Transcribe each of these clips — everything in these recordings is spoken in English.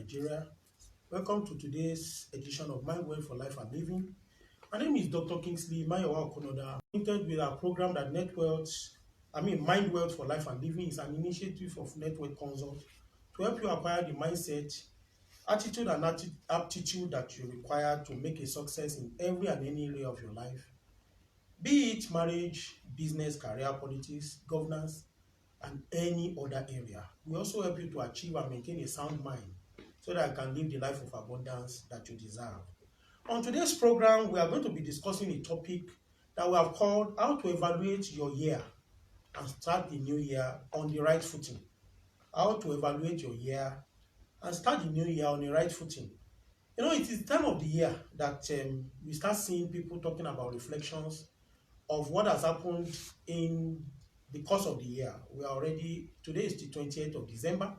Nigeria. Welcome to today's edition of MINDWEALTH for Life and Living. My name is Dr. Kingsley Mayowa Okonoda. Acquainted with our program that MINDWEALTH for Life and Living is an initiative of Network Consult to help you acquire the mindset, attitude, and aptitude that you require to make a success in every and any area of your life, be it marriage, business, career, politics, governance, and any other area. We also help you to achieve and maintain a sound mind so that you can live the life of abundance that you deserve. On today's program, we are going to be discussing a topic that we have called How to Evaluate Your Year and Start the New Year on the Right Footing. How to evaluate your year and start the new year on the right footing. You know, it is the time of the year that we start seeing people talking about reflections of what has happened in the course of the year. Today is the 28th of December,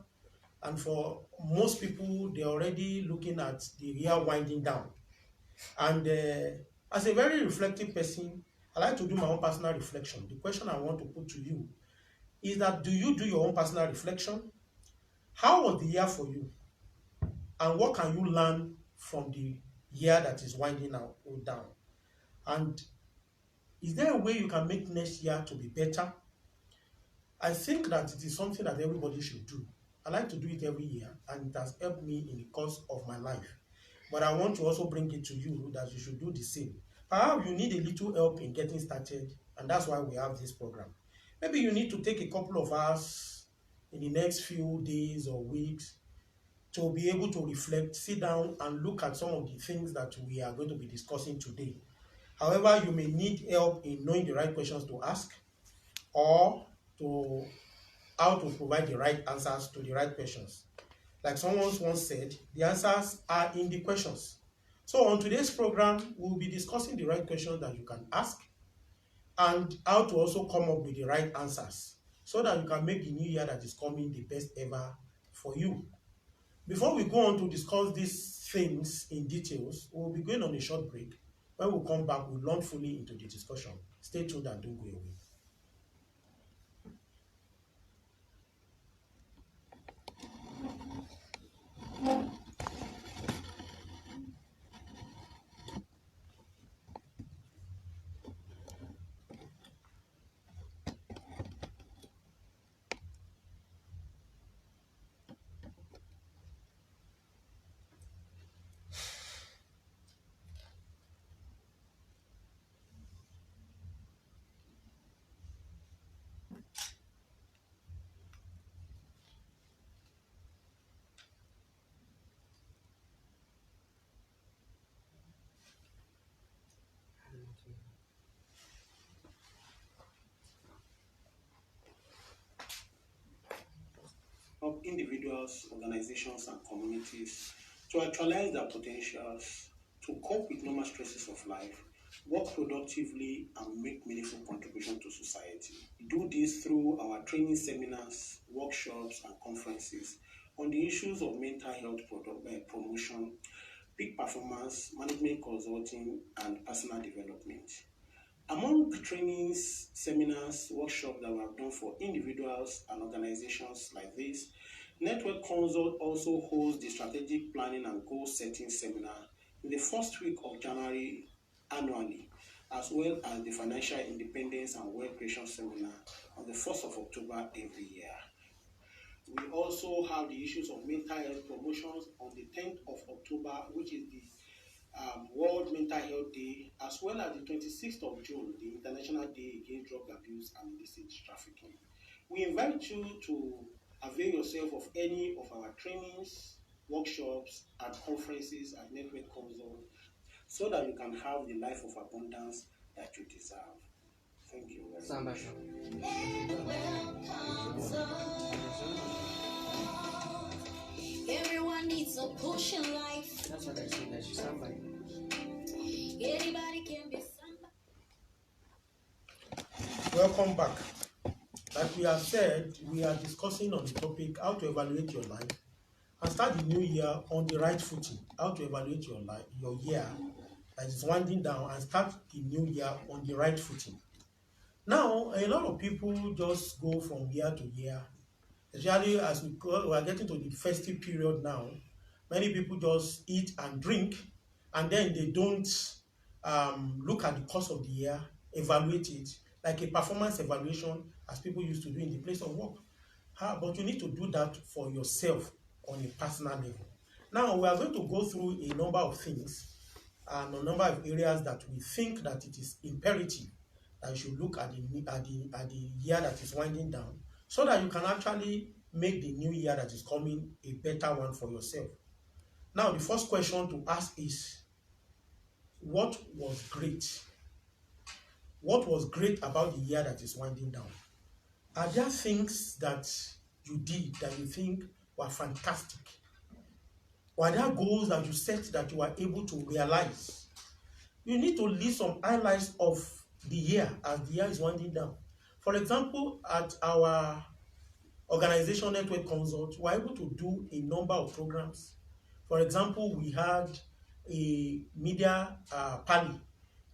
and for most people, they're already looking at the year winding down. And as a very reflective person, I like to do my own personal reflection. The question I want to put to you is that, do you do your own personal reflection? How was the year for you? And what can you learn from the year that is winding down? And is there a way you can make next year to be better? I think that it is something that everybody should do. I like to do it every year, and it has helped me in the course of my life. But I want to also bring it to you that you should do the same. Perhaps you need a little help in getting started, and that's why we have this program. Maybe you need to take a couple of hours in the next few days or weeks to be able to reflect, sit down and look at some of the things that we are going to be discussing today. However, you may need help in knowing the right questions to ask or to how to provide the right answers to the right questions. Like someone once said, the answers are in the questions. So on today's program, we'll be discussing the right questions that you can ask and how to also come up with the right answers so that you can make the new year that is coming the best ever for you. Before we go on to discuss these things in details, we'll be going on a short break. When we come back, we'll launch fully into the discussion. Stay tuned and don't go away. Of individuals, organizations, and communities to actualize their potentials, to cope with normal stresses of life, work productively, and make meaningful contribution to society. We do this through our training seminars, workshops, and conferences on the issues of mental health promotion, peak performance, management consulting, and personal development. Among the trainings, seminars, workshops that we have done for individuals and organizations like this, Network Consult also holds the Strategic Planning and Goal Setting Seminar in the first week of January annually, as well as the Financial Independence and Wealth Creation Seminar on the 1st of October every year. We also have the issues of mental health promotions on the 10th of October, which is the World Mental Health Day, as well as the 26th of June, the International Day Against Drug Abuse and Illicit Trafficking. We invite you to avail yourself of any of our trainings, workshops, and conferences at Network Consult so that you can have the life of abundance that you deserve. Thank you very much. Everyone needs a push in life. That's what I say, that you somebody. Anybody can be somebody. Welcome back. Like we have said, we are discussing on the topic how to evaluate your life and start the new year on the right footing. How to evaluate your life, your year that is winding down, and start the new year on the right footing. Now, a lot of people just go from year to year, especially as we are getting to the festive period now, Many people just eat and drink, and then they don't look at the course of the year, evaluate it, like a performance evaluation, as people used to do in the place of work. But you need to do that for yourself on a personal level. Now, we are going to go through a number of things and a number of areas that we think that it is imperative that you should look at the year that is winding down, so that you can actually make the new year that is coming a better one for yourself. Now, the first question to ask is, what was great? What was great about the year that is winding down? Are there things that you did that you think were fantastic? Or are there goals that you set that you were able to realize? You need to list some highlights of the year as the year is winding down. For example, at our organization Network Consult, we were able to do a number of programs. For example, we had a media party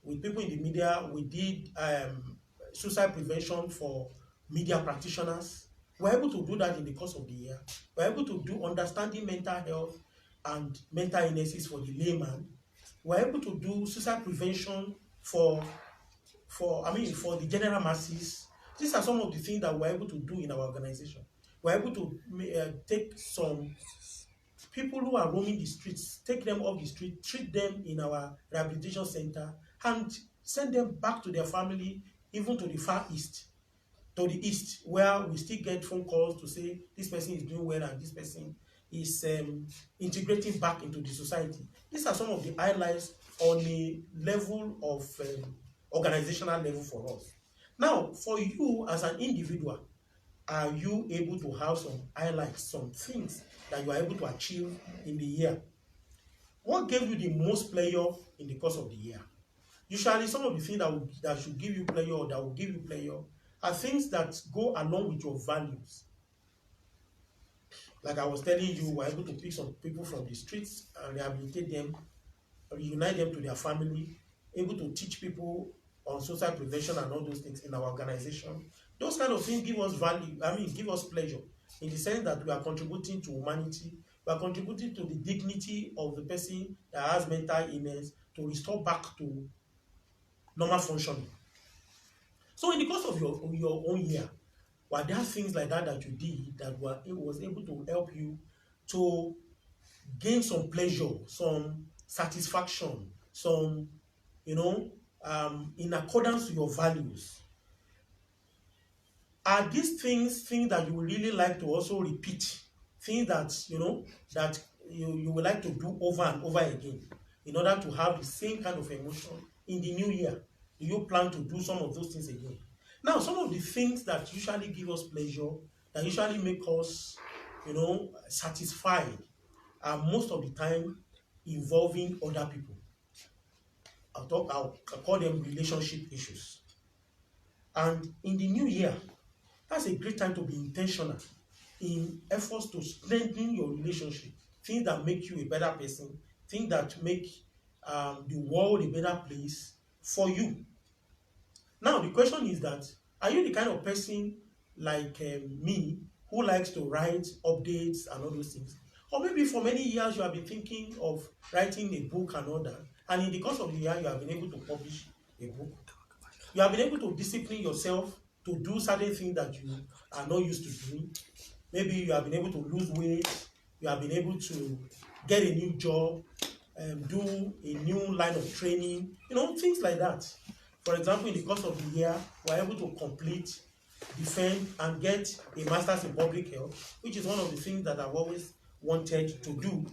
with people in the media. We did suicide prevention for media practitioners. We were able to do that in the course of the year. We were able to do understanding mental health and mental illnesses for the layman. We were able to do suicide prevention for the general masses. These are some of the things that we're able to do in our organization. We're able to take some people who are roaming the streets, take them off the street, treat them in our rehabilitation center, and send them back to their family, even to the far east, to the east, where we still get phone calls to say this person is doing well and this person is integrating back into the society. These are some of the highlights on a level of organizational level for us. Now, for you as an individual, are you able to have some highlights, some things that you are able to achieve in the year? What gave you the most pleasure in the course of the year? Usually, some of the things that should give you pleasure or that will give you pleasure are things that go along with your values. Like I was telling you, we're able to pick some people from the streets and rehabilitate them, reunite them to their family, able to teach people on social prevention and all those things in our organization. Those kind of things give us value, give us pleasure, in the sense that we are contributing to humanity, we are contributing to the dignity of the person that has mental illness to restore back to normal functioning. So in the course of your own year, were there things like that that you did that was able to help you to gain some pleasure, some satisfaction, some, in accordance with your values? Are these things that you would really like to also repeat? Things that, that you would like to do over and over again in order to have the same kind of emotion in the new year? Do you plan to do some of those things again? Now, some of the things that usually give us pleasure, that usually make us, satisfied, are most of the time involving other people. I'll call them relationship issues. And in the new year, that's a great time to be intentional in efforts to strengthen your relationship, things that make you a better person, things that make the world a better place for you. Now, the question is that, are you the kind of person like me who likes to write updates and all those things? Or maybe for many years you have been thinking of writing a book and all that, and in the course of the year you have been able to publish a book. You have been able to discipline yourself to do certain things that you are not used to doing. Maybe you have been able to lose weight, you have been able to get a new job, do a new line of training, things like that. For example, in the course of the year, we are able to complete, defend, and get a master's in public health, which is one of the things that I've always wanted to do.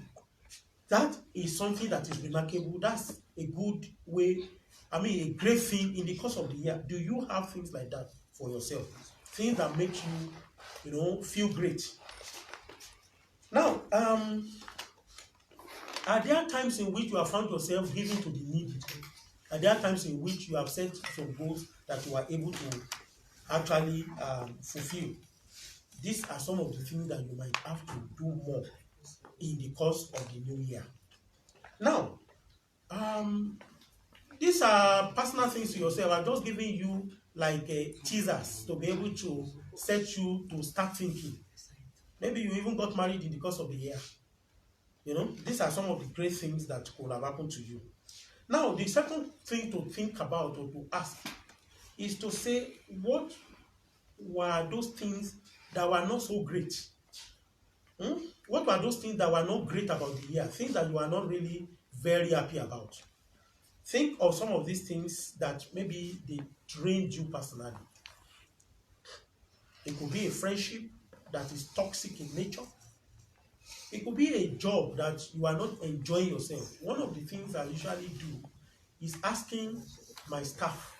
That is something that is remarkable. That's a good way, a great thing in the course of the year. Do you have things like that for yourself? Things that make you, feel great. Now, are there times in which you have found yourself giving to the needy? Are there times in which you have set some goals that you are able to actually fulfill? These are some of the things that you might have to do more in the course of the new year. Now, these are personal things to yourself. I'm just giving you like teasers to be able to set you to start thinking. Maybe you even got married in the course of the year. These are some of the great things that could have happened to you. Now, the second thing to think about or to ask is to say, what were those things that were not so great? Hmm? What were those things that were not great about the year? Things that you are not really very happy about. Think of some of these things that maybe they drained you personally. It could be a friendship that is toxic in nature. It could be a job that you are not enjoying yourself. One of the things I usually do is asking my staff,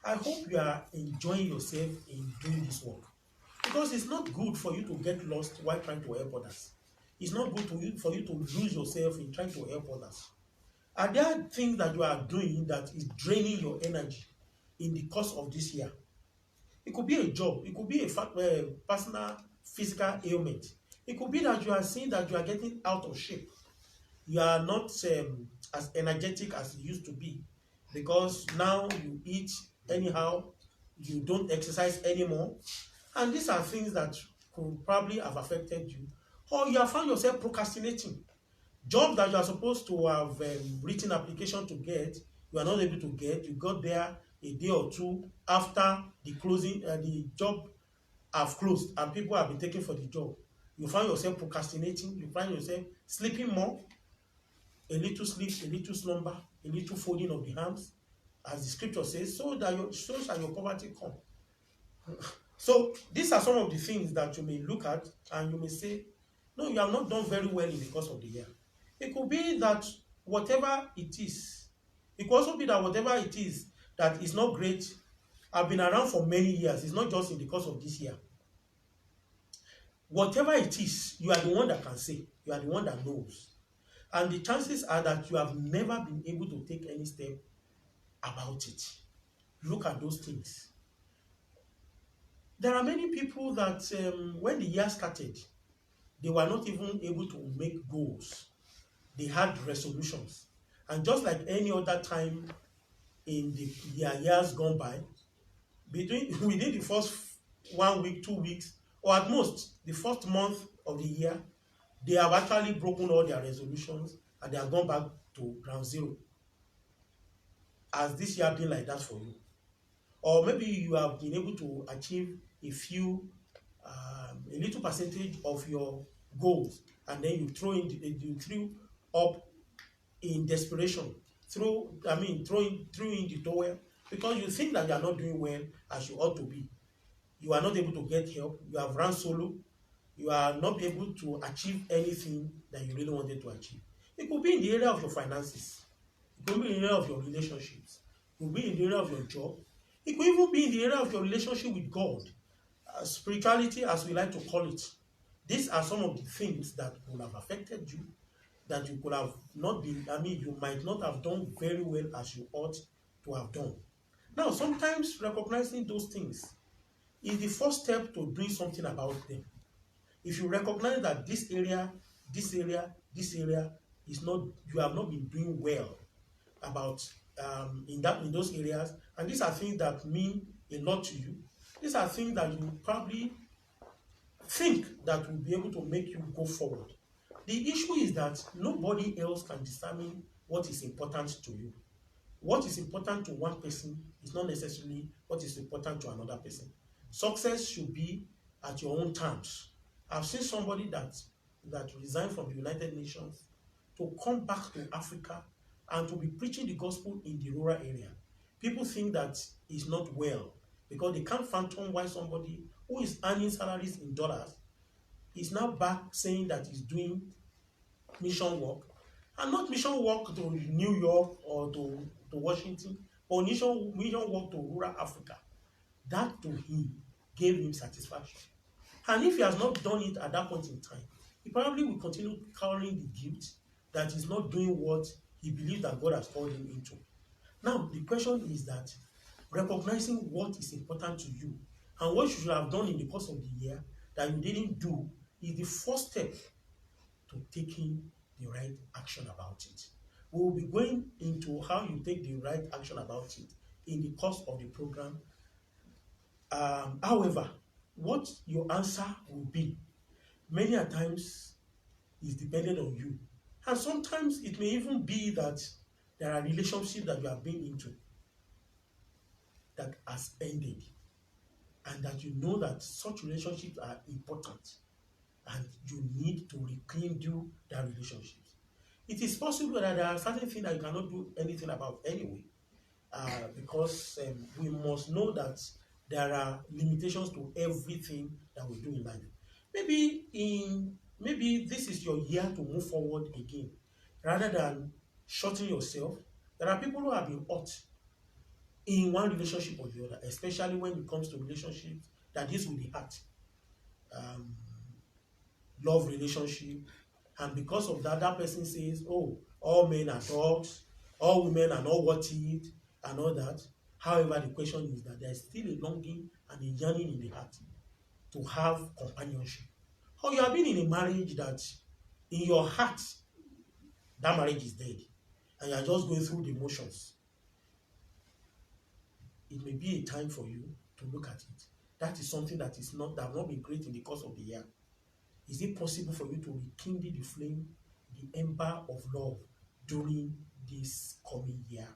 I hope you are enjoying yourself in doing this work. Because it's not good for you to get lost while trying to help others. It's not good for you to lose yourself in trying to help others. Are there things that you are doing that is draining your energy in the course of this year? It could be a job. It could be a personal physical ailment. It could be that you are seeing that you are getting out of shape. You are not as energetic as you used to be because now you eat anyhow, you don't exercise anymore. And these are things that could probably have affected you. Or you have found yourself procrastinating. Job that you are supposed to have written application to get, you are not able to get. You got there a day or two after the closing, the job have closed and people have been taken for the job. You find yourself procrastinating. You find yourself sleeping more. A little sleep, a little slumber, a little folding of the arms, as the scripture says, so shall your poverty come. So these are some of the things that you may look at and you may say, no, you have not done very well in the course of the year. It could be that whatever it is, it could also be that whatever it is that is not great, have been around for many years. It's not just in the course of this year. Whatever it is, you are the one that can say. You are the one that knows. And the chances are that you have never been able to take any step about it. Look at those things. There are many people that when the year started, they were not even able to make goals. They had resolutions. And just like any other time in their years gone by, within the first 1 week, 2 weeks, or at most the first month of the year, they have actually broken all their resolutions and they have gone back to ground zero. Has this year been like that for you? Or maybe you have been able to achieve a little percentage of your goals, and then you threw up in desperation, throw in the towel because you think that you are not doing well as you ought to be. You are not able to get help. You have run solo. You are not able to achieve anything that you really wanted to achieve. It could be in the area of your finances. It could be in the area of your relationships. It could be in the area of your job. It could even be in the area of your relationship with God. Spirituality, as we like to call it. These are some of the things that would have affected you, that you could have not been, you might not have done very well as you ought to have done. Now, sometimes recognizing those things is the first step to doing something about them. If you recognize that this area is not, you have not been doing well about in those areas, and these are things that mean a lot to you. These are things that you probably think that will be able to make you go forward. The issue is that nobody else can determine what is important to you. What is important to one person is not necessarily what is important to another person. Success should be at your own terms. I've seen somebody that resigned from the United Nations to come back to Africa and to be preaching the gospel in the rural area. People think that is not well because they can't fathom why somebody who is earning salaries in dollars is now back saying that he's doing mission work, and not mission work to New York or to Washington, but mission work to rural Africa. That to him gave him satisfaction. And if he has not done it at that point in time, he probably will continue carrying the guilt that he's not doing what he believes that God has called him into. Now, the question is that recognizing what is important to you and what you should have done in the course of the year that you didn't do is the first step to taking the right action about it. We will be going into how you take the right action about it in the course of the program. However, what your answer will be, many a times is dependent on you. And sometimes it may even be that there are relationships that you have been into that has ended, and that you know that such relationships are important and you need to rekindle that relationships. It is possible that there are certain things that you cannot do anything about anyway, because we must know that there are limitations to everything that we do in life. Maybe this is your year to move forward again, rather than shutting yourself. There are people who have been hurt in one relationship or the other, especially when it comes to relationships that deals with the heart, um, love relationship, and because of that, that person says, "Oh, all men are dogs, all women are not worth it," and all that. However, the question is that there is still a longing and a yearning in the heart to have companionship. Or you have been in a marriage that, in your heart, that marriage is dead, and you are just going through the motions. It may be a time for you to look at it. That is something that have not been great in the course of the year. Is it possible for you to rekindle the flame, the ember of love during this coming year?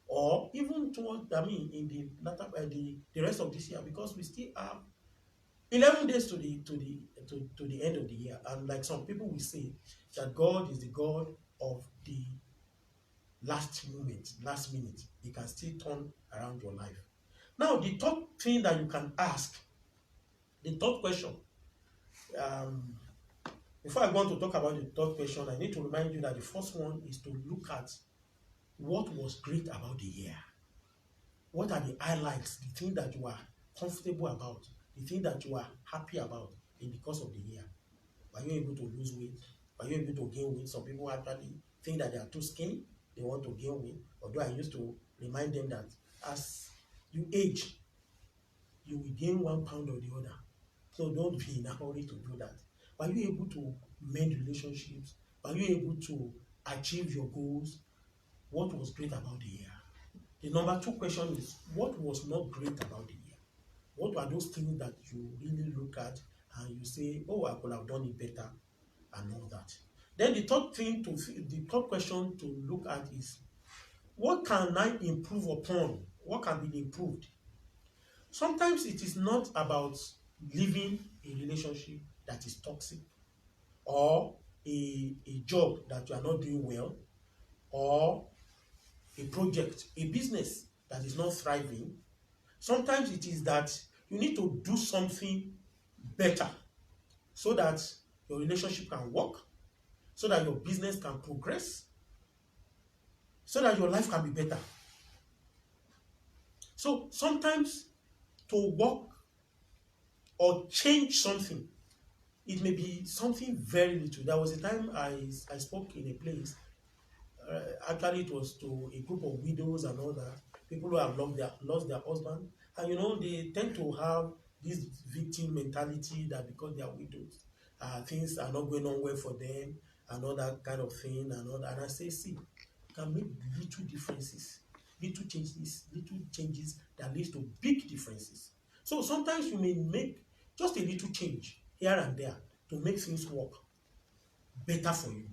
Or even toward, in the latter, the rest of this year, because we still have 11 days to the end of the year. And like some people will say, that God is the God of the last moment, last minute. He can still turn around your life. Now, the third thing that you can ask, the third question, um, before I go on to talk about the third question, I need to remind you that the first one is to look at what was great about the year. What are the highlights, the thing that you are comfortable about, the thing that you are happy about in the course of the year? Were you able to lose weight? Were you able to gain weight? Some people actually think that they are too skinny, they want to gain weight. Although I used to remind them that as you age, you will gain 1 pound or the other. So don't be in a hurry to do that. Were you able to mend relationships? Were you able to achieve your goals? What was great about the year? The number 2 question is, what was not great about the year? What are those things that you really look at and you say, "Oh, I could have done it better," and all that? Then the third question to look at is, what can I improve upon? What can be improved? Sometimes it is not about leaving a relationship that is toxic, or a job that you are not doing well, or a project, a business that is not thriving. Sometimes it is that you need to do something better so that your relationship can work, so that your business can progress, so that your life can be better. So sometimes, to work or change something, it may be something very little. There was a time I spoke in a place. Actually, it was to a group of widows and all that, people who have lost their husband. And they tend to have this victim mentality that because they are widows, things are not going on well for them, and all that kind of thing, and all that. And I say, see, you can make little changes that leads to big differences. So sometimes you may make just a little change here and there to make things work better for you.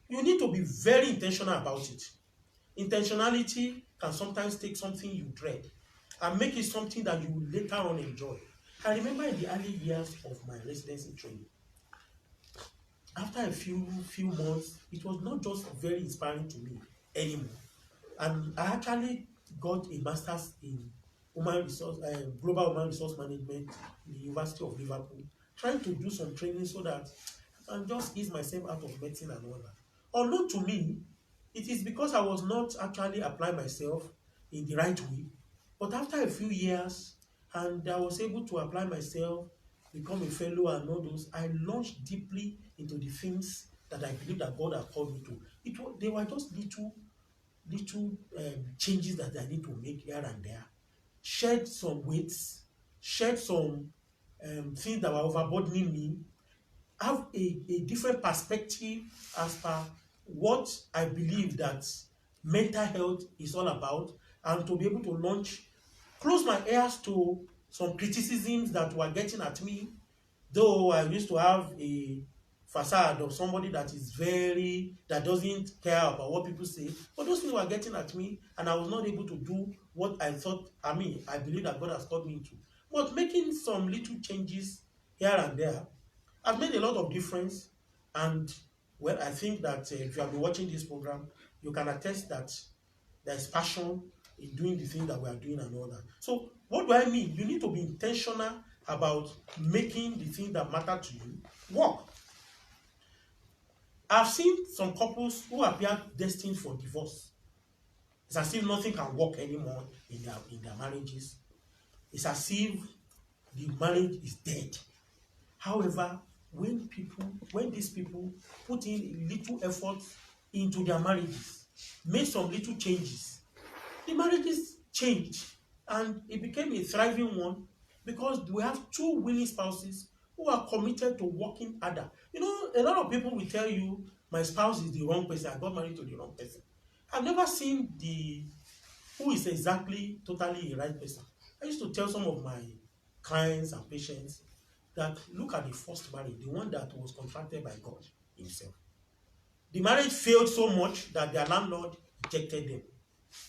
You need to be very intentional about it. Intentionality can sometimes take something you dread and make it something that you will later on enjoy. I remember in the early years of my residency training, after a few months, it was not just very inspiring to me anymore. And I actually got a master's in global human resource management in the University of Liverpool, trying to do some training so that I can just ease myself out of medicine and all that. Unknown to me, it is because I was not actually applying myself in the right way. But after a few years, and I was able to apply myself, become a fellow and all those, I launched deeply into the things that I believe that God has called me to. They were just little changes that I need to make here and there. Shed some weights, shed some things that were overburdening me, have a different perspective as per what I believe that mental health is all about, and to be able to close my ears to some criticisms that were getting at me, though I used to have a facade of somebody that is that doesn't care about what people say. But those things were getting at me, and I was not able to do what I believe that God has called me to. But making some little changes here and there has made a lot of difference. And well, I think that if you have been watching this program, you can attest that there's passion in doing the things that we are doing and all that. So what do I mean? You need to be intentional about making the things that matter to you work. I've seen some couples who appear destined for divorce. It's as if nothing can work anymore in their marriages. It's as if the marriage is dead. However, when these people put in little effort into their marriages, made some little changes, the marriages changed and it became a thriving one, because we have two willing spouses who are committed to working harder. A lot of people will tell you, my spouse is the wrong person, I got married to the wrong person. I've never seen who is exactly totally a right person. I used to tell some of my clients and patients that look at the first marriage, the one that was contracted by God himself. The marriage failed so much that their landlord ejected them.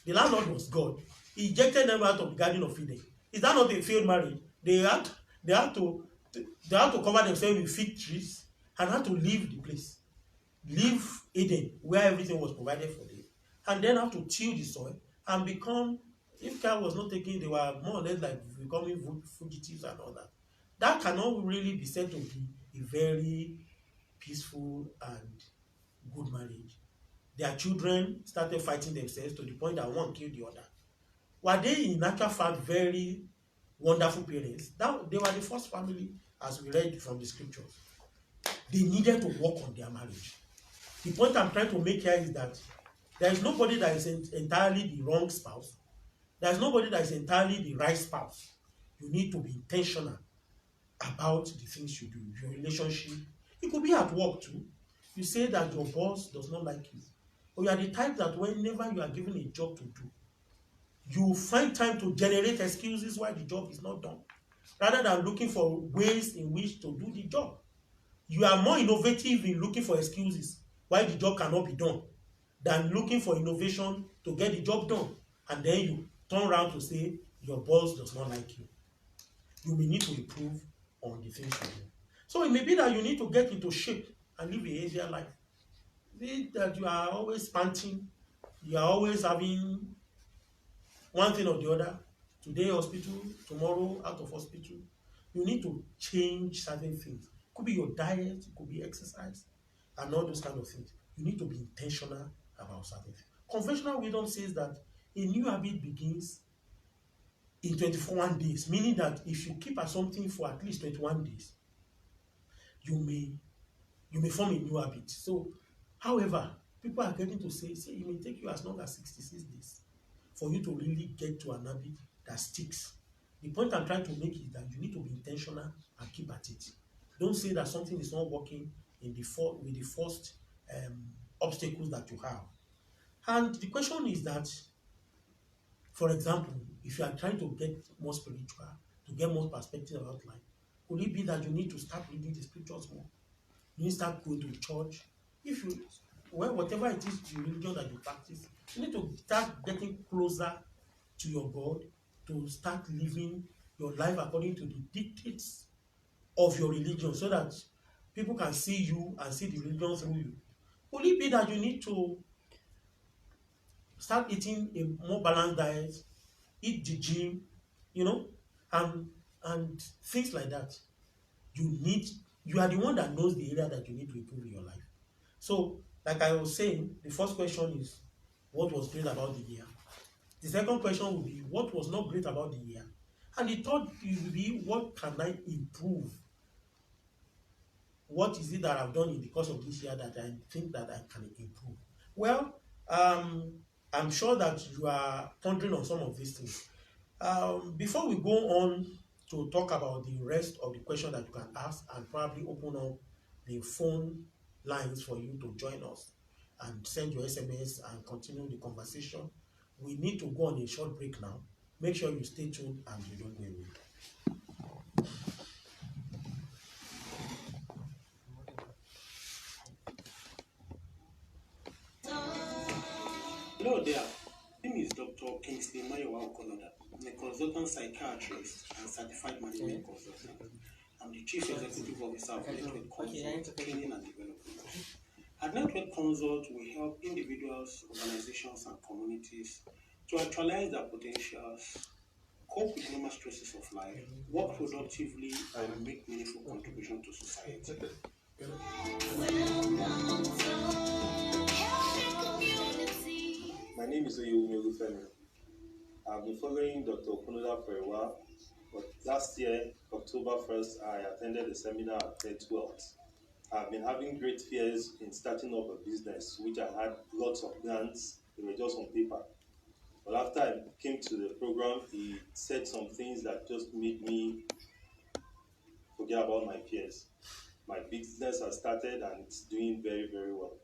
The landlord was God. He ejected them out of the Garden of Eden. Is that not a failed marriage? They had to cover themselves with fig trees and had to leave the place. Leave Eden, where everything was provided for them. And then have to till the soil and become, if care was not taken, they were more or less like becoming fugitives and all that. That cannot really be said to be a very peaceful and good marriage. Their children started fighting themselves to the point that one killed the other. Were they in actual fact very wonderful parents? They were the first family, as we read from the scriptures. They needed to work on their marriage. The point I'm trying to make here is that there is nobody that is entirely the wrong spouse. There is nobody that is entirely the right spouse. You need to be intentional about the things you do, your relationship. It could be at work too. You say that your boss does not like you, or you are the type that whenever you are given a job to do, you find time to generate excuses why the job is not done, rather than looking for ways in which to do the job. You are more innovative in looking for excuses why the job cannot be done than looking for innovation to get the job done. And then you turn around to say your boss does not like you. You may need to improve on the things you do. So it may be that you need to get into shape and live a healthier life. Be that you are always panting, you are always having one thing or the other. Today hospital, tomorrow out of hospital. You need to change certain things. It could be your diet, it could be exercise, and all those kind of things. You need to be intentional about certain things. Conventional wisdom says that a new habit begins in 21 days, meaning that if you keep at something for at least 21 days, you may form a new habit. So, however, people are getting to say it may take you as long as 66 days for you to really get to an habit that sticks. The point I'm trying to make is that you need to be intentional and keep at it. Don't say that something is not working with the first obstacles that you have. And the question is that, for example, if you are trying to get more spiritual, to get more perspective about life, could it be that you need to start reading the scriptures more? You need to start going to church. Whatever it is, the religion that you practice, you need to start getting closer to your God, to start living your life according to the dictates of your religion, so that people can see you and see the religion through you. Could it be that you need to start eating a more balanced diet, eat the gym, and things like that? You are the one that knows the area that you need to improve in your life. So, like I was saying, the first question is, what was great about the year? The second question will be, what was not great about the year? And the third will be, what can I improve? What is it that I've done in the course of this year that I think that I can improve? Well, I'm sure that you are pondering on some of these things. Before we go on to talk about the rest of the question that you can ask, and probably open up the phone lines for you to join us and send your SMS and continue the conversation, we need to go on a short break now. Make sure you stay tuned and you don't go away. Hello there. My name is Dr. Kingsley Mayowa Okonoda. I'm a consultant psychiatrist and certified management consultant. I'm the Chief Executive Officer of Network Consult Training and Development. At Network Consult, we help individuals, organizations, and communities to actualize their potentials, cope with normal stresses of life, work productively, and make meaningful contribution to society. My name is Oyewumi. I've been following Dr. Okunoda for a while, but last year, October 1st, I attended a seminar at MINDWEALTH. I've been having great fears in starting up a business, which I had lots of plans, they were just on paper. But after I came to the program, he said some things that just made me forget about my fears. My business has started and it's doing very, very well.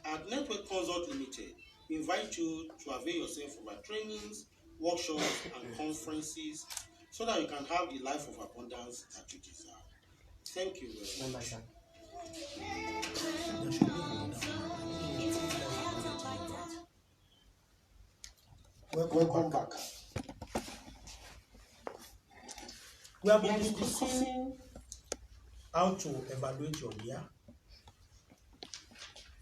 At Network Consult Limited, we invite you to avail yourself of our trainings, workshops, and conferences so that you can have the life of abundance that you deserve. Thank you very much. Welcome back. We have been discussing how to evaluate your year.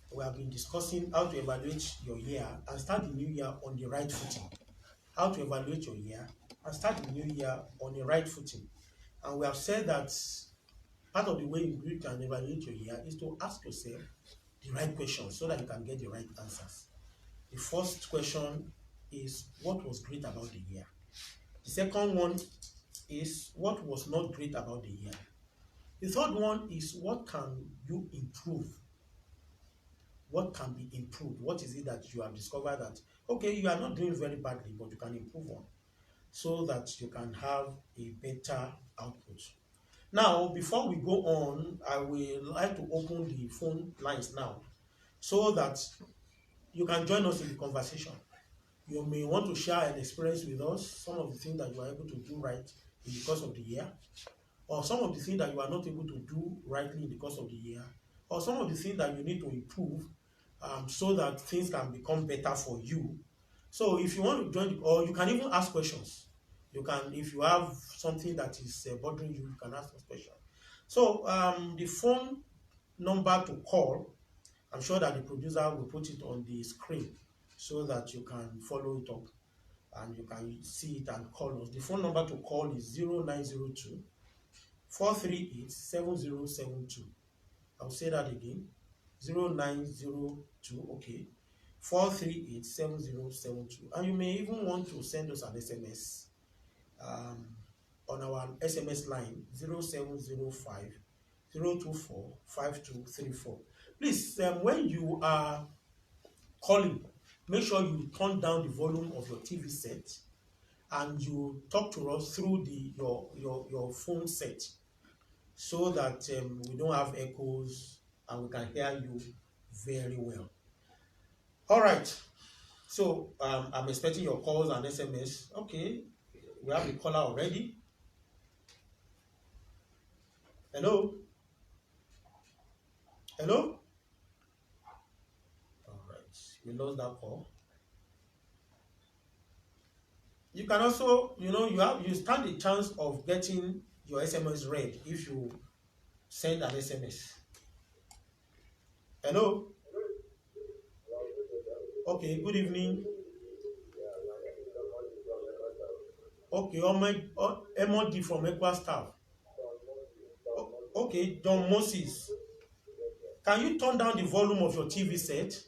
We have been discussing how to evaluate your year and start the new year on the right footing. How to evaluate your year and start the new year on the right footing. And we have said that part of the way you can evaluate your year is to ask yourself the right questions so that you can get the right answers. The first question is, what was great about the year? The second one is, what was not great about the year? The third one is, what can you improve? What can be improved? What is it that you have discovered that, okay, you are not doing very badly, but you can improve on so that you can have a better output? Now, before we go on, I will like to open the phone lines now so that you can join us in the conversation. You may want to share an experience with us, some of the things that you are able to do right in the course of the year, or some of the things that you are not able to do rightly in the course of the year, or some of the things that you need to improve so that things can become better for you. So if you want to join, or you can even ask questions. You can, if you have something that is bothering you, you can ask us questions. So the phone number to call, I'm sure that the producer will put it on the screen so that you can follow it up and you can see it and call us. The phone number to call is 0902 438 7072. I'll say that again. 0902, okay, 438 7072. And you may even want to send us an SMS on our SMS line 0705 024 5234. Please, when you are calling, make sure you turn down the volume of your TV set and you talk to us through your phone set so that we don't have echoes and we can hear you very well. All right. So I'm expecting your calls and SMS. Okay, we have a caller already. Hello? Hello? All right, we lost that call. You can also, you stand a chance of getting your SMS read if you send an SMS. Hello? Okay, good evening. Okay, Emodi from Equa Staff. Okay, John Moses. Can you turn down the volume of your TV set?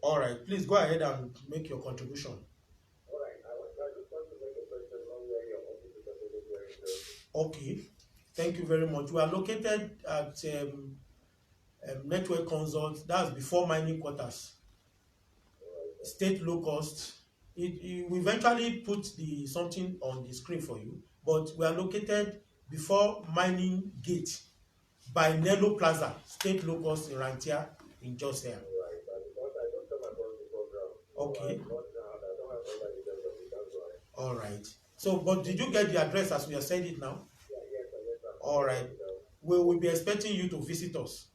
All right, please go ahead and make your contribution. Okay, thank you very much. We are located at Network Consult, that's before mining quarters, state low cost. We eventually put something on the screen for you, but we are located before mining gate by Nello Plaza, state low cost in Rantia in Jos here. Okay. All right. So, but did you get the address as we are saying it now? All right. We will be expecting you to visit us.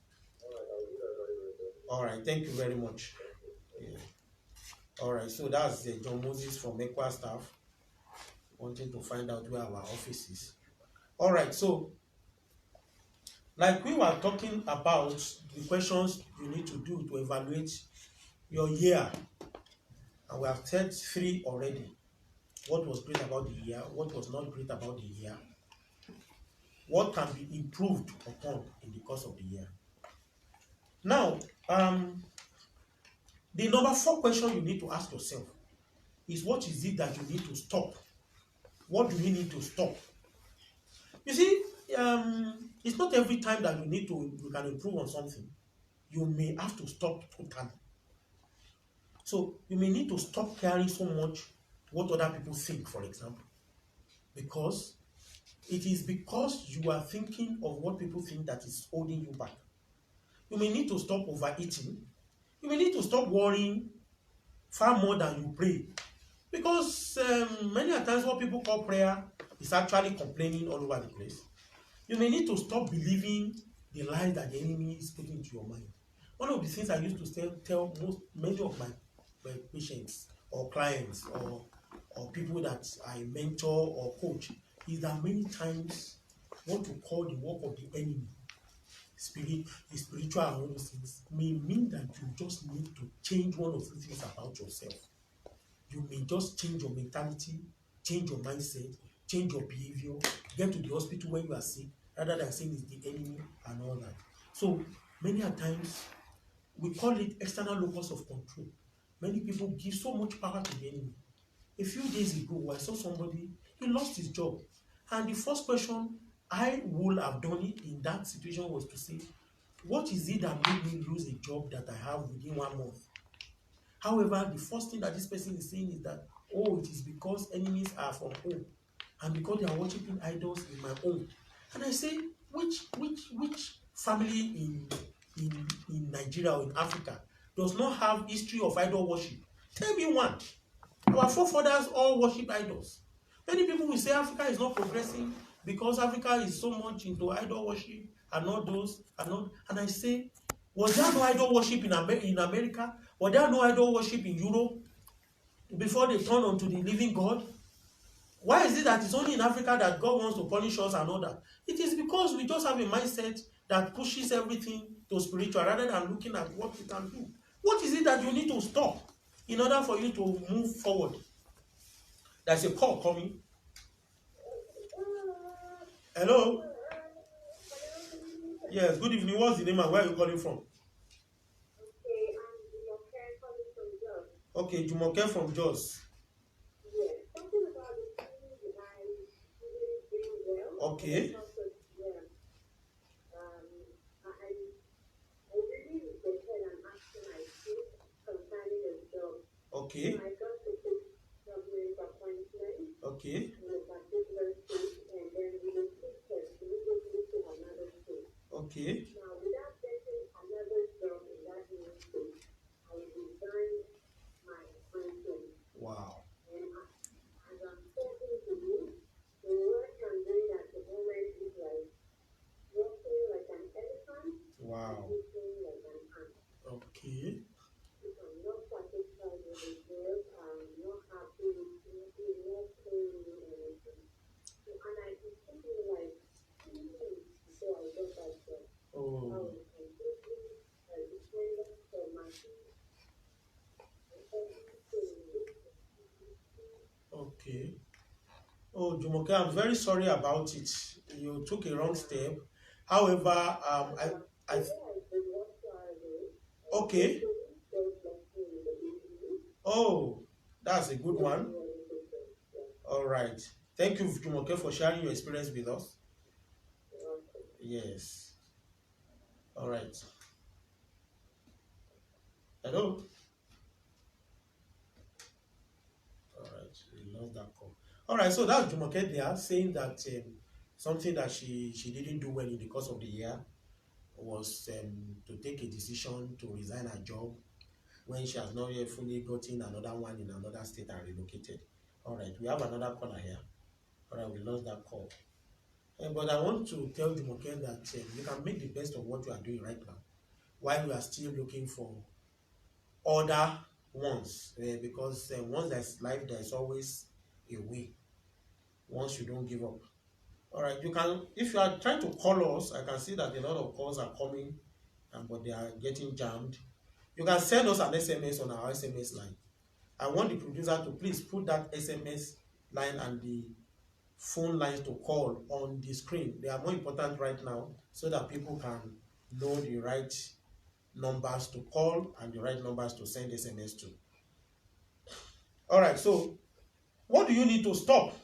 All right, thank you very much. Yeah. All right, so that's John Moses from Equa staff wanting to find out where our office is. All right, so like we were talking about the questions you need to do to evaluate your year, and we have said 3 already. What was great about the year, what was not great about the year, what can be improved upon in the course of the year. Now, the number 4 question you need to ask yourself is, what is it that you need to stop? What do you need to stop? You see, it's not every time that you can improve on something. You may have to stop totally. So you may need to stop caring so much what other people think, for example, because it is because you are thinking of what people think that is holding you back. You may need to stop overeating. You may need to stop worrying far more than you pray, because many a times what people call prayer is actually complaining all over the place. You may need to stop believing the lies that the enemy is putting into your mind. One of the things I used to tell many of my patients or clients or people that I mentor or coach is that many times what you call the work of the enemy, the spiritual and all those things, may mean that you just need to change one or two things about yourself. You may just change your mentality, change your mindset, change your behavior, get to the hospital when you are sick, rather than saying it's the enemy and all that. So many a times we call it external locus of control. Many people give so much power to the enemy. A few days ago, I saw somebody, he lost his job. And the first question I would have done it in that situation was to say, what is it that made me lose a job that I have within 1 month? However, the first thing that this person is saying is that, oh, it is because enemies are from home, and because they are worshiping idols in my home. And I say, which family in Nigeria or in Africa does not have history of idol worship? Tell me one. Our forefathers all worship idols. Many people will say Africa is not progressing because Africa is so much into idol worship and not those and not. And I say, was there no idol worship in America? Was there no idol worship in Europe before they turned onto the living God? Why is it that it's only in Africa that God wants to punish us and all that? It is because we just have a mindset that pushes everything to spiritual rather than looking at what we can do. What is it that you need to stop in order for you to move forward? There's a call coming. Hello? Yes, good evening. What's the name and where are you calling from? Okay, Jumoke from Jos. Okay. Okay. Okay. Okay. Wow. Wow. Okay. Oh. Okay. Oh, Jumoke, I'm very sorry about it. You took a wrong step. However, I okay. Oh, that's a good one. All right. Thank you, Jumoke, for sharing your experience with us. Yes. All right. Hello. All right. We lost that call. All right. So that's Jumoke there saying that something that she didn't do well in the course of the year was to take a decision to resign her job when she has not yet fully gotten another one in another state and relocated. All right, we have another caller here. All right, we lost that call. But I want to tell Jumoke that you can make the best of what you are doing right now. while we are still looking for other ones. Because once there's life, there's always a way. Once you don't give up. All right, you can, if you are trying to call us, I can see that a lot of calls are coming, but they are getting jammed. You can send us an SMS on our SMS line. I want the producer to please put that SMS line and the phone lines to call on the screen. They are more important right now so that people can know the right numbers to call and the right numbers to send SMS to. All right, so what do you need to stop?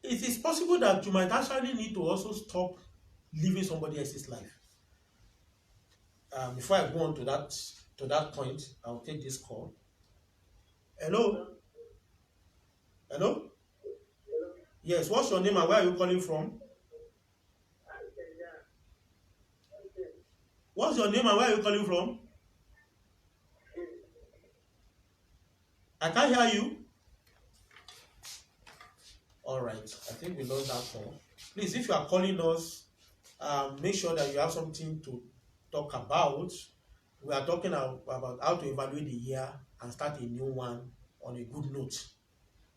It is possible that you might actually need to also stop living somebody else's life. Before I go on to that point, I'll take this call. Hello? Hello? Yes, what's your name and where are you calling from? What's your name and where are you calling from? I can't hear you. All right, I think we lost that call. Please, if you are calling us, make sure that you have something to talk about. We are talking about how to evaluate the year and start a new one on a good note.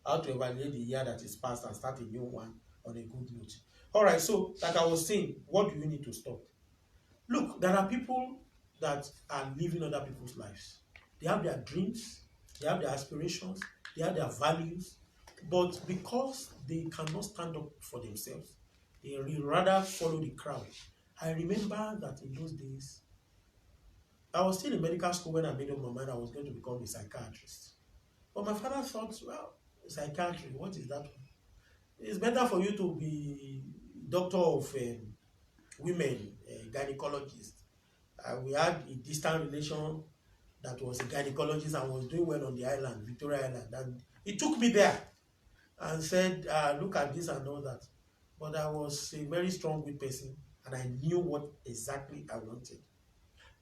How to evaluate the year that is past and start a new one on a good note. All right, so like I was saying, what do you need to stop? Look, there are people that are living other people's lives. They have their dreams, they have their aspirations, they have their values, but because they cannot stand up for themselves, they rather follow the crowd. I remember that in those days, I was still in medical school when I made up my mind I was going to become a psychiatrist. But my father thought, well, psychiatry, what is that? It's better for you to be doctor of women, gynecologist. We had a distant relation that was a gynecologist and was doing well on the island, Victoria Island. And he took me there and said, look at this and all that. But I was a very strong-willed person and I knew what exactly I wanted.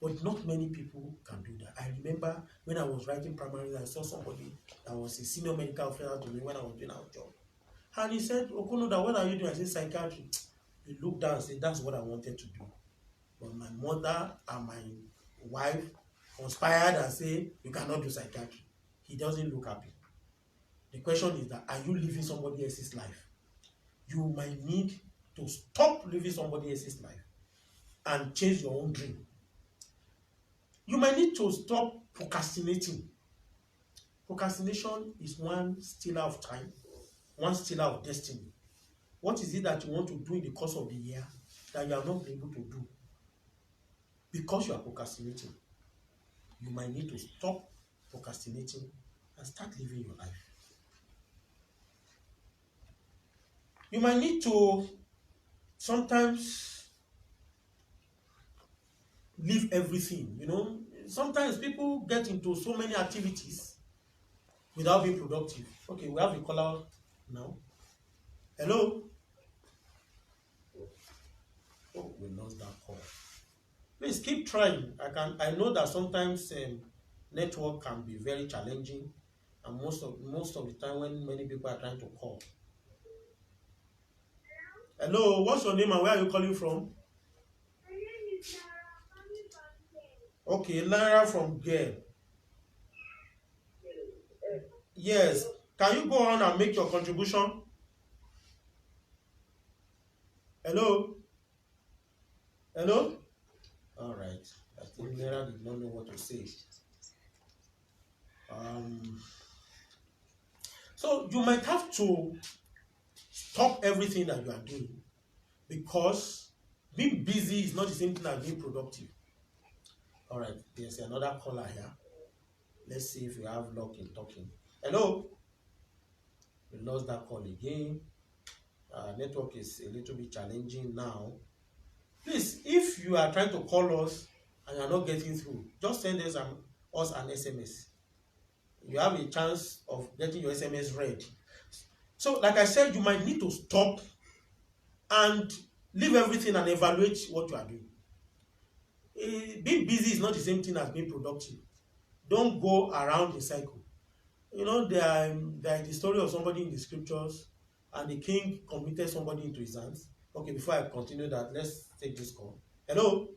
But not many people can do that. I remember when I was writing primary, I saw somebody that was a senior medical officer to me when I was doing our job. And he said, Okunoda, what are you doing? I said, psychiatry. He looked down and said, that's what I wanted to do. But my mother and my wife conspired and said, you cannot do psychiatry. He doesn't look happy. The question is that, are you living somebody else's life? You might need to stop living somebody else's life and change your own dream. You might need to stop procrastinating. Procrastination is one stealer of time, one stealer of destiny. What is it that you want to do in the course of the year that you are not able to do? Because you are procrastinating, you might need to stop procrastinating and start living your life. You might need to sometimes leave everything. Sometimes people get into so many activities without being productive. Okay, we have a caller now. Hello? Oh, we lost that call. Please keep trying. I know that sometimes network can be very challenging, and most of the time when many people are trying to call. Hello, what's your name and where are you calling from? My name is Lara, coming from Okay, Lara from Gale. Yes. Can you go on and make your contribution? Hello? Hello? All right. I think Lara did not know what to say. So you might have to stop everything that you are doing because being busy is not the same thing as being productive. All right, there's another caller here. Let's see if we have luck in talking. Hello? We lost that call again. Network is a little bit challenging now. Please, if you are trying to call us and you are not getting through, just send us an SMS. You have a chance of getting your SMS read. So, like I said, you might need to stop and leave everything and evaluate what you are doing. Being busy is not the same thing as being productive. Don't go around the cycle. There is the story of somebody in the scriptures, and the king committed somebody into his hands. Okay, before I continue that, let's take this call. Hello?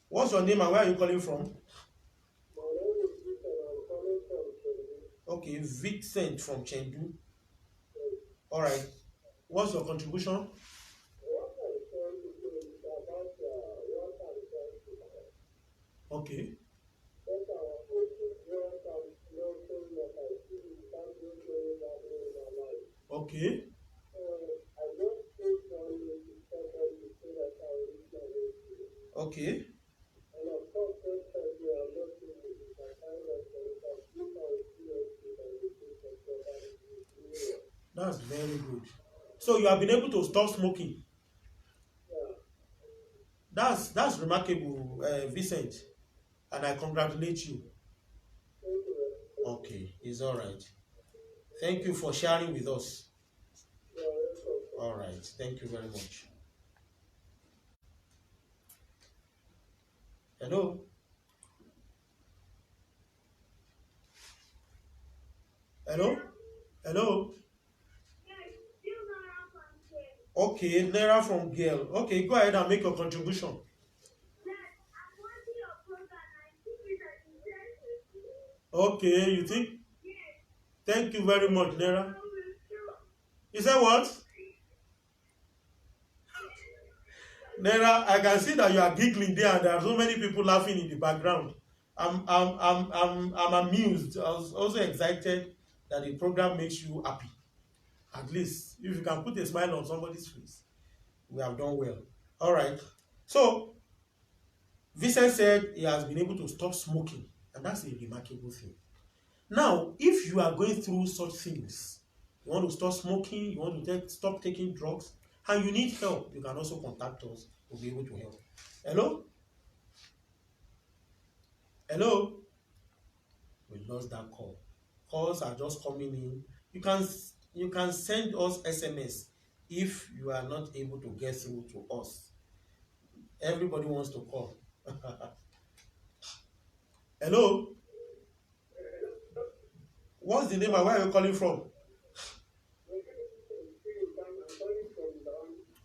What's your name and where are you calling from? Okay, Vincent from Chengdu. All right. What's your contribution? Okay. Okay. Okay. That's very good. So you have been able to stop smoking. That's remarkable, Vincent, and I congratulate you. Okay, it's all right. Thank you for sharing with us. All right, thank you very much. Hello? Hello? Hello? Okay, Naira from Gail. Okay, go ahead and make your contribution. Okay, you think? Thank you very much, Naira. You said what? Naira, I can see that you are giggling there and there are so many people laughing in the background. I'm amused. I was also excited that the program makes you happy. At least, if you can put a smile on somebody's face, we have done well. All right. So, Vincent said he has been able to stop smoking, and that's a remarkable thing. Now, if you are going through such things, you want to stop smoking, you want to stop taking drugs, and you need help, you can also contact us. We'll be able to help. Hello? Hello? We lost that call. Calls are just coming in. You can send us SMS if you are not able to get through to us. Everybody wants to call. Hello? What's the name and where are you calling from?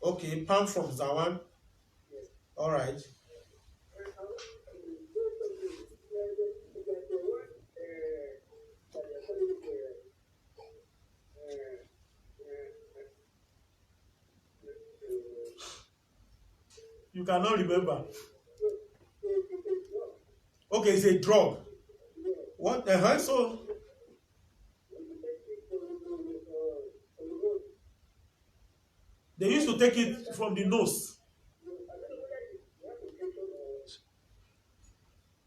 Okay, Pam from Zawan. All right. You cannot remember. Okay, it's a drug. What the hell? So they used to take it from the nose.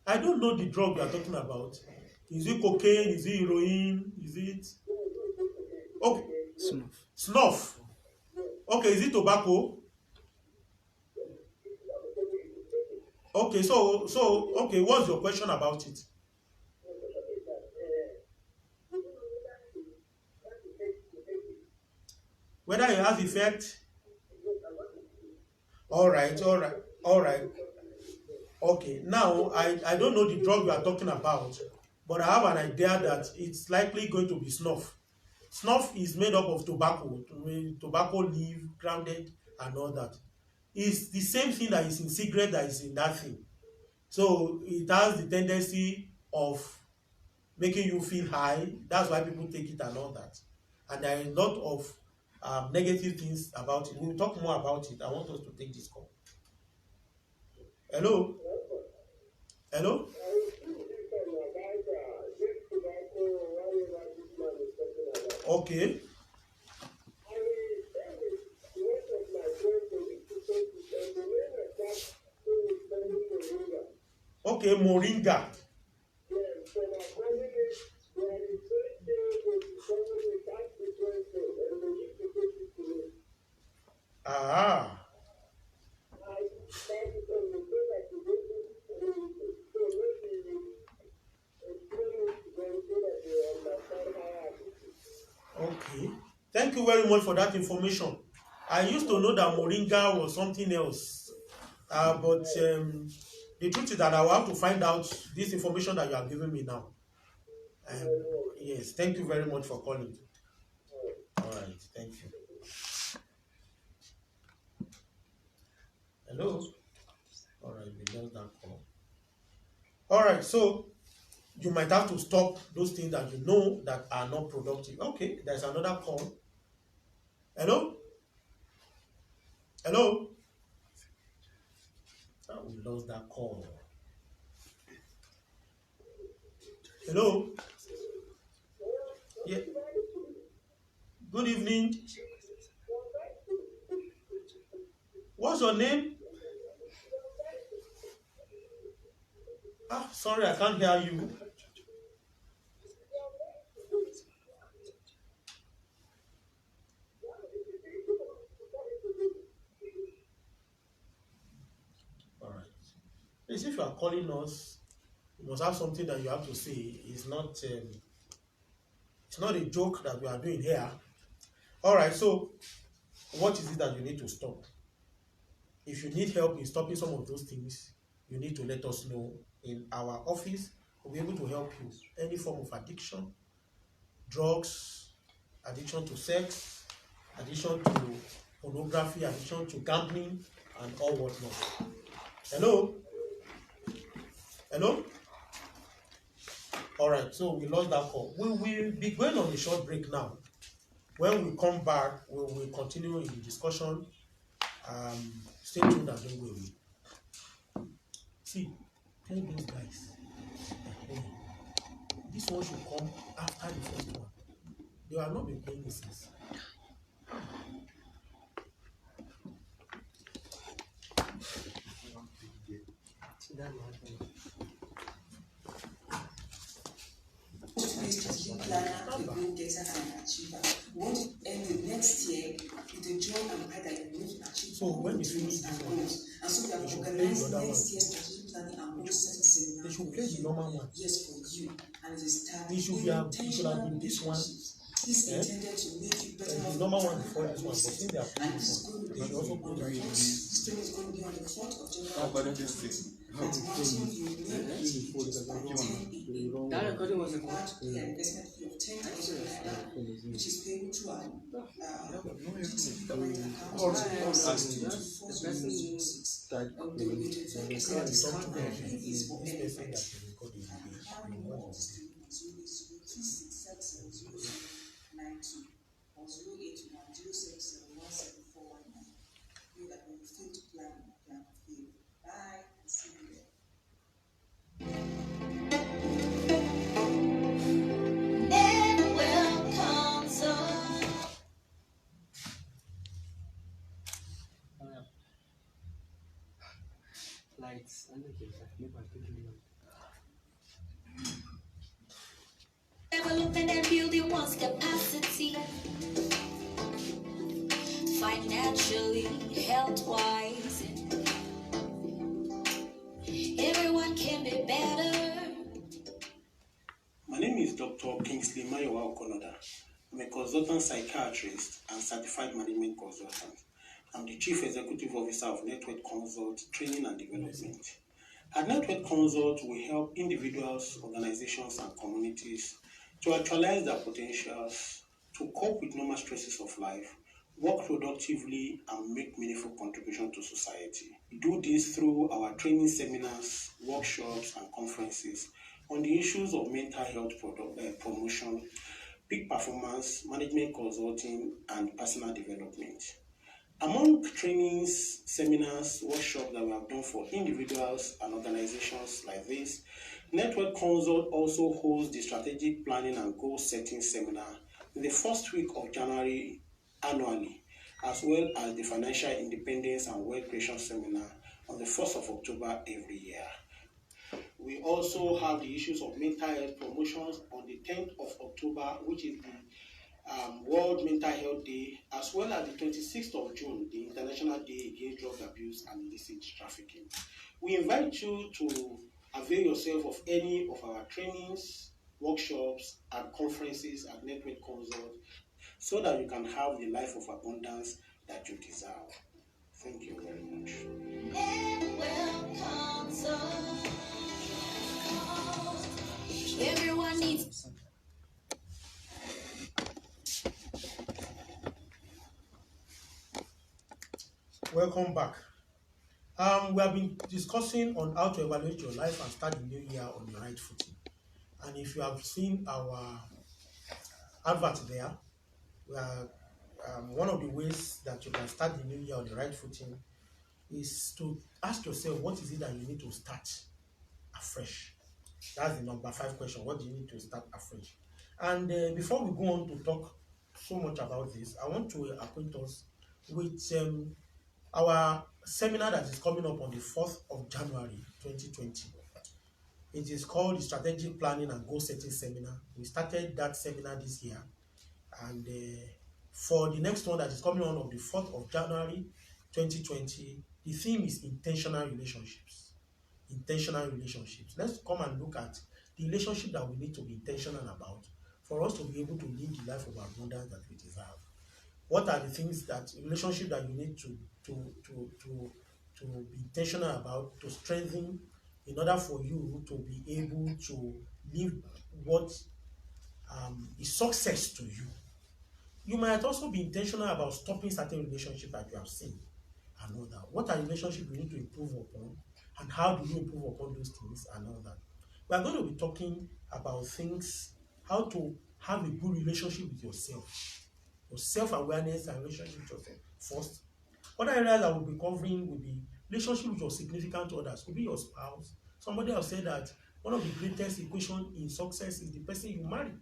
I don't know the drug you are talking about. Is it cocaine? Is it heroin? Is it okay? Snuff. Okay, is it tobacco? Okay, so okay, what's your question about it? Whether it has effect? All right. Okay, now I don't know the drug you are talking about, but I have an idea that it's likely going to be snuff. Snuff is made up of tobacco leaf, grounded, and all that. It's the same thing that is in cigarette that is in that thing. So it has the tendency of making you feel high. That's why people take it and all that. And there are a lot of negative things about it. We'll talk more about it. I want us to take this call. Hello? Hello? Okay. Okay, moringa. Ah. Okay. Thank you very much for that information. I used to know that moringa was something else. But the truth is that I will have to find out this information that you are giving me now. Yes, thank you very much for calling. All right, thank you. Hello. All right, we just that call. All right, so you might have to stop those things that you know that are not productive. Okay, there's another call. Hello? Hello? Oh, we lost that call. Hello? Yeah. Good evening. What's your name? Ah, sorry, I can't hear you. All right. Please, if you are calling us, you must have something that you have to say. It's not a joke that we are doing here. All right. So, what is it that you need to stop? If you need help in stopping some of those things, you need to let us know. In our office, we'll be able to help you. Any form of addiction, drugs, addiction to sex, addiction to pornography, addiction to gambling, and all whatnot. Hello? Hello? All right, so we lost that call. We will be going on a short break now. When we come back, we will continue in the discussion. Stay tuned and don't go away. See, tell those guys, hey, this one should come after the first one. They are not been playing this since. Strategic planner, a goal getter, and an achiever. We want to end the next year with the joy and pride that you need to achieve So all when the you finish dreams this and one, goals. And so we they have should play the organized other next one. year's strategic planning and goal setting seminar. They should play the normal one. Yes, for you. And it is tagged It should have been this one. This is intended to make you better The off normal in one before time this one, but since they are and playing this is this going to one, be they should also on play the that. 4th. This training is going to be on the 4th of January. At Martin, you need just by 10 a.m. That recording was a investment fee of 10,000 naira, which is payable to our GTB bank account. The person who There will be 25% discount Talk to and them. fee is for This person everybody. that you recorded How many more of this to you? 08026770092 or 08107717419. You that when you fail to plan, you can fail. Bye. See you there. And welcome some. lights. I don't care. Maybe I could do Developing and building one's capacity, financially, health-wise. Everyone can be better. My name is Dr. Kingsley Mayowa Okonoda. I'm a consultant psychiatrist and certified management consultant. I'm the Chief Executive Officer of Network Consult Training and Development. At Network Consult, we help individuals, organizations, and communities to actualize their potentials, to cope with normal stresses of life, work productively, and make meaningful contribution to society. We do this through our training seminars, workshops, and conferences on the issues of mental health promotion, peak performance, management consulting, and personal development. Among trainings, seminars, workshops that we have done for individuals and organizations like this, Network Consult also holds the Strategic Planning and Goal Setting Seminar in the first week of January annually, as well as the Financial Independence and Wealth Creation Seminar on the 1st of October every year. We also have the issues of mental health promotions on the 10th of October, which is the World Mental Health Day, as well as the 26th of June, the International Day Against Drug Abuse and Illicit Trafficking. We invite you to avail yourself of any of our trainings, workshops, and conferences at Network Consult so that you can have the life of abundance that you deserve. Thank you very much. And welcome some. Everyone needs. Welcome back. We have been discussing on how to evaluate your life and start the new year on the right footing. And if you have seen our advert there, we are, one of the ways that you can start the new year on the right footing is to ask yourself, what is it that you need to start afresh? That's the number 5 question. What do you need to start afresh? And before we go on to talk so much about this, I want to acquaint us with our seminar that is coming up on the 4th of January 2020. It is called the Strategic Planning and Goal Setting Seminar. We started that seminar this year. And for the next one that is coming on the 4th of January 2020, the theme is intentional relationships. Intentional relationships. Let's come and look at the relationship that we need to be intentional about for us to be able to live the life of abundance that we deserve. What are the things that relationship that you need to be intentional about to strengthen in order for you to be able to live what is success to you? You might also be intentional about stopping certain relationships that you have seen and all that. What are relationships you need to improve upon, and how do you improve upon those things and all that? We are going to be talking about things, how to have a good relationship with yourself, your self-awareness and relationship with yourself first. Other areas that we'll be covering will be relationship with your significant others, could be your spouse. Somebody has said that one of the greatest equations in success is the person you marry.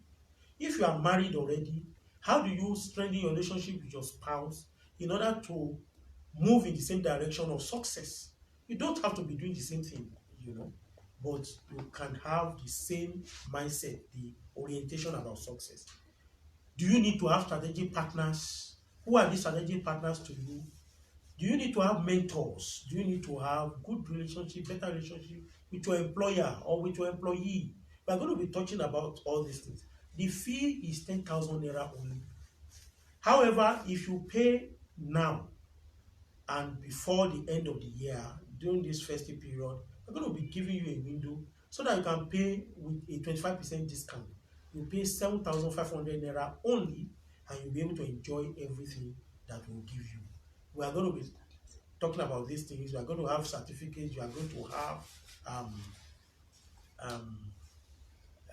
If you are married already, how do you strengthen your relationship with your spouse in order to move in the same direction of success? You don't have to be doing the same thing, but you can have the same mindset, the orientation about success. Do you need to have strategic partners? Who are these strategic partners to you? Do you need to have mentors? Do you need to have good relationship, better relationship with your employer or with your employee? We are going to be talking about all these things. The fee is 10,000 naira only. However, if you pay now and before the end of the year, during this festive period, we're going to be giving you a window so that you can pay with a 25% discount. You pay 7,500 naira only, and you'll be able to enjoy everything that we'll give you. We are going to be talking about these things. We are going to have certificates. You are going to have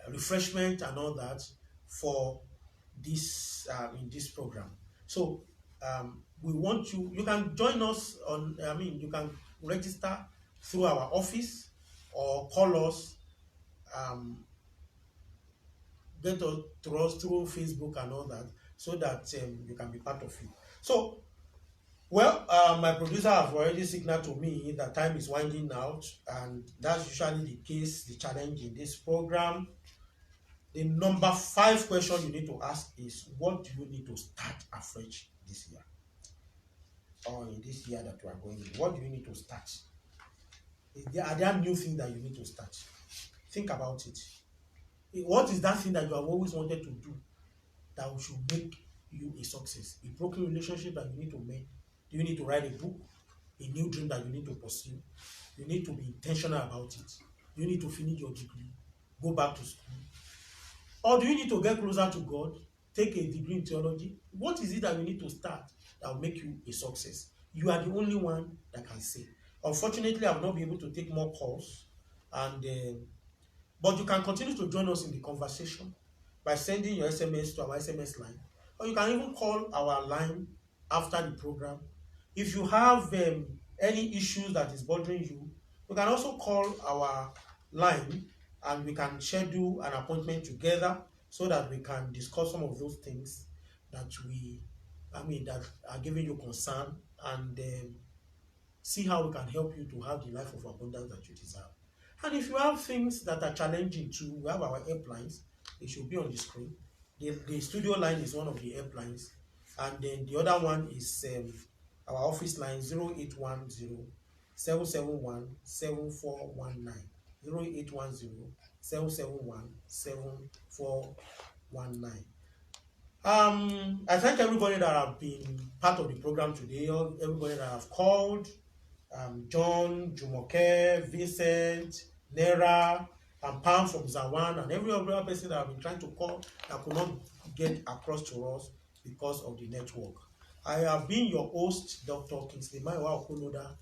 refreshment and all that for this in this program. So we want you can join us on, you can register through our office or call us, get to us through Facebook and all that, so that you can be part of it. So, well, my producer have already signaled to me that time is winding out, and that's usually the case, the challenge in this program. The number 5 question you need to ask is, what do you need to start afresh this year? Or in this year that you are going in, what do you need to start? Are there new things that you need to start? Think about it. What is that thing that you have always wanted to do that should make you a success? A broken relationship that you need to make? Do you need to write a book? A new dream that you need to pursue? You need to be intentional about it. You need to finish your degree, go back to school. Or do you need to get closer to God, take a degree in theology? What is it that you need to start that will make you a success? You are the only one that can say. Unfortunately, I will not be able to take more calls, but you can continue to join us in the conversation by sending your SMS to our SMS line, or you can even call our line after the program. If you have any issues that is bothering you, you can also call our line and we can schedule an appointment together so that we can discuss some of those things that that are giving you concern, and see how we can help you to have the life of abundance that you deserve. And if you have things that are challenging too, we have our helplines. It should be on the screen. The studio line is one of the helplines, and then the other one is our office line, 0810 771 7419. 0810 771 7419. I thank everybody that have been part of the program today, everybody that have called, John, Jumoke, Vincent, Nera, and Pam from Zawan, and every other person that have been trying to call that could not get across to us because of the network. I have been your host, Dr. Kingsley Maiwa Okunoda,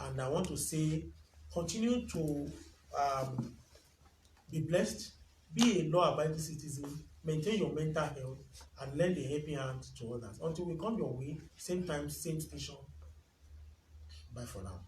And I want to say, continue to be blessed, be a law-abiding citizen, maintain your mental health, and lend a helping hand to others. Until we come your way, same time, same station. Bye for now.